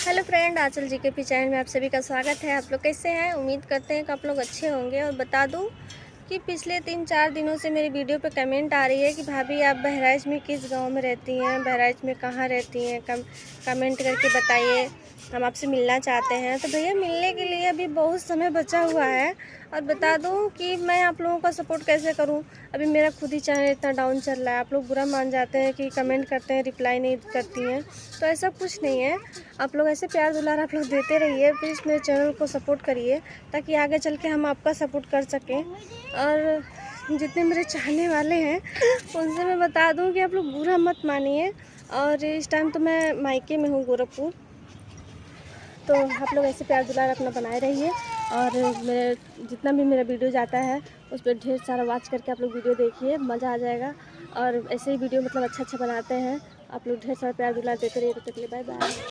Hello friend, आंचल जी के P channel में आप सभी का स्वागत है। आप लोग कैसे हैं? उम्मीद करते हैं कि आप लोग अच्छे होंगे। और बता दूं कि पिछले 3-4 दिनों से मेरी वीडियो पे कमेंट आ रही है कि भाभी आप बहराइच में किस गांव में रहती हैं, बहराइच में कहाँ रहती हैं, कमेंट करके बताइए, हम आपसे मिलना चाहते हैं। तो भैया, मिलने के लिए अभी बहुत समय बचा हुआ है। और बता दूं कि मैं आप लोगों का सपोर्ट कैसे करूं। अभी मेरा खुद ही चैनल इतना डाउन चल रहा है। आप लोग बुरा मान जाते हैं कि कमेंट करते हैं, रिप्लाई नहीं करती हैं। तो ऐसा कुछ नहीं है। आप लोग ऐसे प्यार दुलार आप लोग देते रहिए। प्लीज़ मेरे चैनल को सपोर्ट करिए ताकि आगे चल के हम आपका सपोर्ट कर सकें। और जितने मेरे चाहने वाले हैं उनसे मैं बता दूं कि आप लोग बुरा मत मानिए। और इस टाइम तो मैं मायके में हूँ, गोरखपुर। तो आप लोग ऐसे प्यार दुलार अपना बनाए रहिए। और मेरे जितना भी मेरा वीडियो जाता है उस पर ढेर सारा वॉच करके आप लोग वीडियो देखिए, मज़ा आ जाएगा। और ऐसे ही वीडियो मतलब अच्छा अच्छा बनाते हैं। आप लोग ढेर सारा प्यार दुलार देते रहिए। तब तक के लिए बाय बाय।